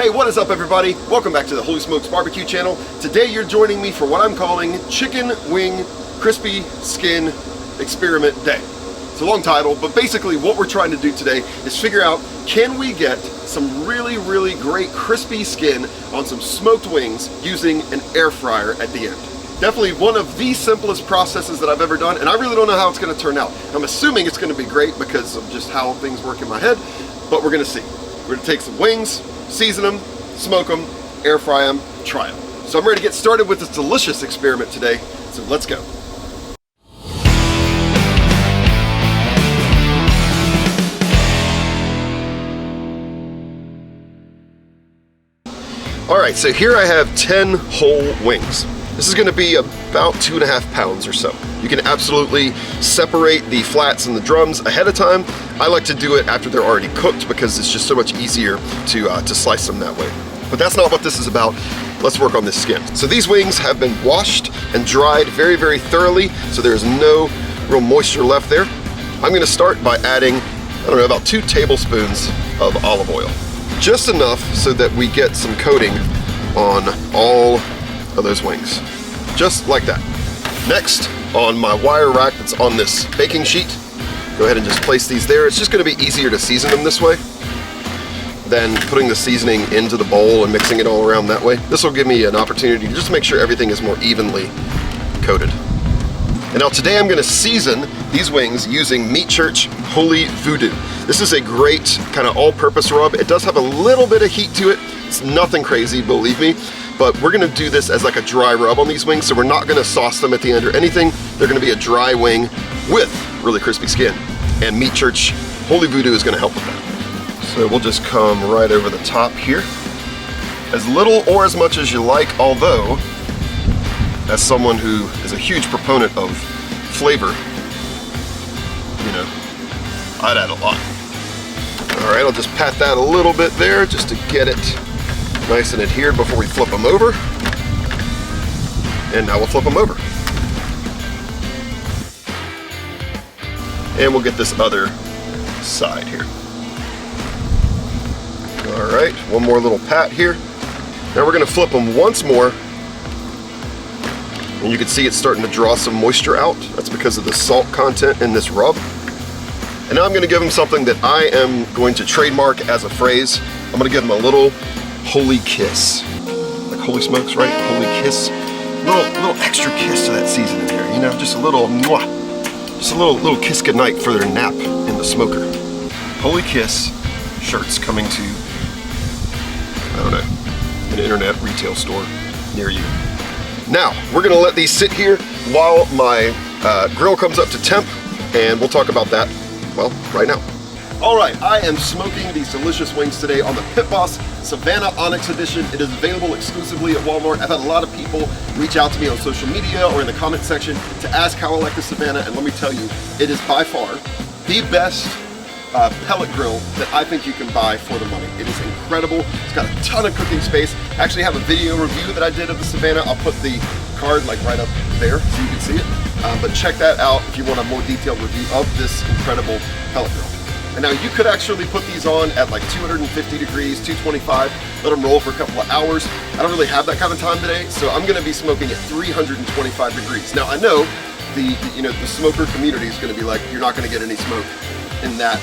Hey, what is up everybody? Welcome back to the Holy Smokes Barbecue channel. Today you're joining me for what I'm calling Chicken Wing Crispy Skin Experiment Day. It's a long title, but basically what we're trying to do today is figure out, can we get some really great crispy skin on some smoked wings using an air fryer at the end. Definitely one of the simplest processes that I've ever done, and I really don't know how it's going to turn out. I'm assuming it's going to be great because of just how things work in my head, but we're going to see. We're going to take some wings, season them, smoke them, air fry them, try them. So I'm ready to get started with this delicious experiment today, so let's go. Alright, so here I have 10 whole wings. This is going to be about 2.5 pounds or so. You can absolutely separate the flats and the drums ahead of time. I like to do it after they're already cooked because it's just so much easier to slice them that way. But that's not what this is about. Let's work on this skin. So these wings have been washed and dried very thoroughly, so there's no real moisture left there. I'm going to start by adding, I don't know, about 2 tablespoons of olive oil. Just enough so that we get some coating on all of those wings. Just like that. Next, on my wire rack that's on this baking sheet, go ahead and just place these there. It's just going to be easier to season them this way than putting the seasoning into the bowl and mixing it all around that way. This will give me an opportunity to just make sure everything is more evenly coated. And now today I'm going to season these wings using Meat Church Holy Voodoo. This is a great kind of all-purpose rub. It does have a little bit of heat to it. It's nothing crazy, believe me. But we're going to do this as like a dry rub on these wings, so we're not going to sauce them at the end or anything. They're going to be a dry wing with really crispy skin. And Meat Church Holy Voodoo is going to help with that. So we'll just come right over the top here. As little or as much as you like, although, as someone who is a huge proponent of flavor, you know, I'd add a lot. All right, I'll just pat that a little bit there just to get it nice and adhered before we flip them over. And now we'll flip them over. And we'll get this other side here. All right, one more little pat here. Now we're gonna flip them once more. And you can see it's starting to draw some moisture out. That's because of the salt content in this rub. And now I'm gonna give them something that I am going to trademark as a phrase. I'm gonna give them a little holy kiss. Like Holy Smokes, right? Holy kiss. Little extra kiss to that seasoning there, you know, just a little mwah. Just a little kiss goodnight for their nap in the smoker. Holy Kiss shirts coming to, I don't know, an internet retail store near you. Now, we're gonna let these sit here while my grill comes up to temp, and we'll talk about that, well, right now. All right, I am smoking these delicious wings today on the Pit Boss Savannah Onyx Edition. It is available exclusively at Walmart. I've had a lot of people reach out to me on social media or in the comment section to ask how I like the Savannah, and let me tell you, it is by far the best pellet grill that I think you can buy for the money. It is incredible. It's got a ton of cooking space. I actually have a video review that I did of the Savannah. I'll put the card like right up there so you can see it. But check that out if you want a more detailed review of this incredible pellet grill. And now you could actually put these on at like 250 degrees, 225, let them roll for a couple of hours. I don't really have that kind of time today, so I'm gonna be smoking at 325 degrees. Now I know the smoker community is gonna be like, you're not gonna get any smoke in that,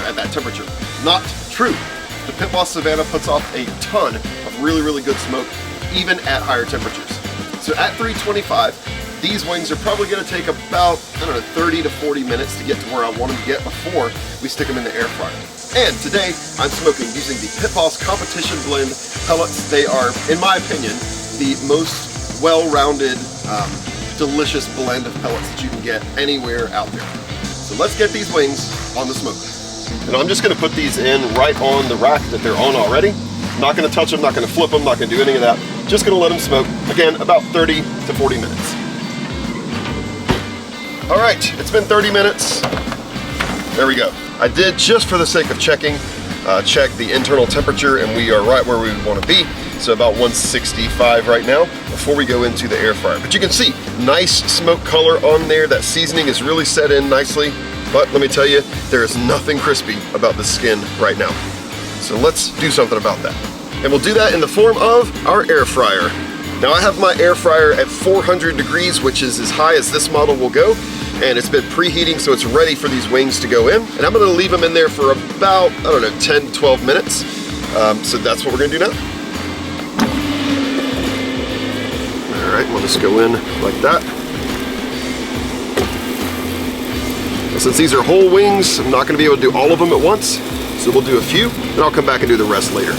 at that temperature. Not true. The Pit Boss Savannah puts off a ton of really good smoke, even at higher temperatures. So at 325, these wings are probably going to take about, 30 to 40 minutes to get to where I want them to get before we stick them in the air fryer. And today, I'm smoking using the Pit Boss Competition Blend pellets. They are, in my opinion, the most well-rounded, delicious blend of pellets that you can get anywhere out there. So let's get these wings on the smoker. And I'm just going to put these in right on the rack that they're on already. I'm not going to touch them, not going to flip them, not going to do any of that. Just going to let them smoke, again, about 30 to 40 minutes. All right, it's been 30 minutes. There we go. I did, just for the sake of checking, check the internal temperature, and we are right where we want to be. So about 165 right now before we go into the air fryer. But you can see, nice smoke color on there. That seasoning is really set in nicely. But let me tell you, there is nothing crispy about the skin right now. So let's do something about that. And we'll do that in the form of our air fryer. Now I have my air fryer at 400 degrees, which is as high as this model will go. And it's been preheating, so it's ready for these wings to go in. And I'm gonna leave them in there for about, I don't know, 10, 12 minutes. So that's what we're gonna do now. All right, we'll just go in like that. And since these are whole wings, I'm not gonna be able to do all of them at once. So we'll do a few, and I'll come back and do the rest later.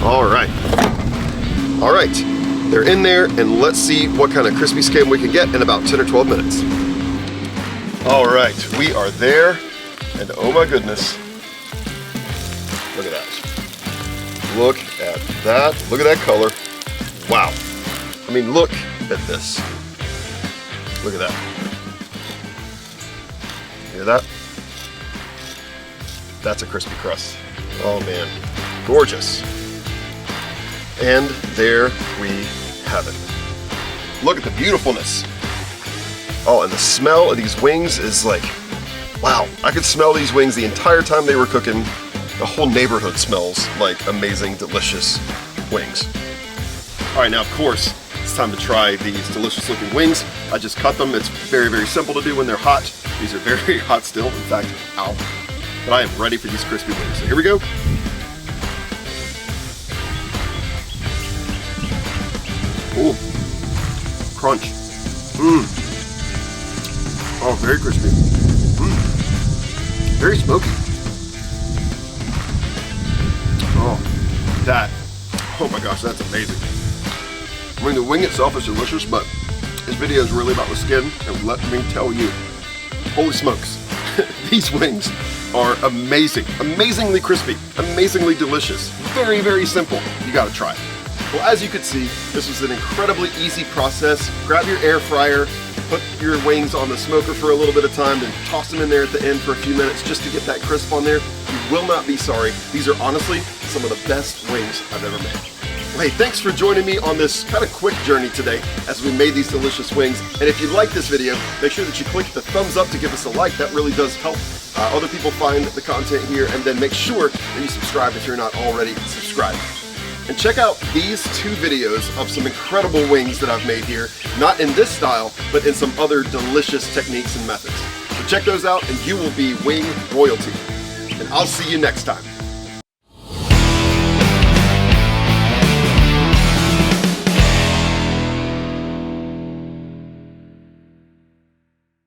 All right. All right, they're in there, and let's see what kind of crispy skin we can get in about 10 or 12 minutes. All right, we are there, and oh my goodness, look at that. Look at that, look at that color. Wow. I mean, look at this. Look at that. Hear that? That's a crispy crust. Oh man, gorgeous. And there we have it. Look at the beautifulness. Oh, and the smell of these wings is like, wow. I could smell these wings the entire time they were cooking. The whole neighborhood smells like amazing, delicious wings. All right, now of course, it's time to try these delicious looking wings. I just cut them. It's very, very simple to do when they're hot. These are very hot still. In fact, ow. But I am ready for these crispy wings. So here we go. Ooh, crunch. Mmm. Oh, very crispy. Mmm. Very smoky. Oh, that. Oh my gosh, that's amazing. I mean, the wing itself is delicious, but this video is really about the skin, and let me tell you, holy smokes, these wings are amazing, amazingly crispy, amazingly delicious, very, very simple. You gotta try it. Well, as you could see, this was an incredibly easy process. Grab your air fryer, put your wings on the smoker for a little bit of time, then toss them in there at the end for a few minutes just to get that crisp on there. You will not be sorry. These are honestly some of the best wings I've ever made. Well, hey, thanks for joining me on this kind of quick journey today as we made these delicious wings. And if you like this video, make sure that you click the thumbs up to give us a like. That really does help other people find the content here. And then make sure that you subscribe if you're not already subscribed. And check out these 2 videos of some incredible wings that I've made here, not in this style, but in some other delicious techniques and methods. So check those out and you will be wing royalty. And I'll see you next time.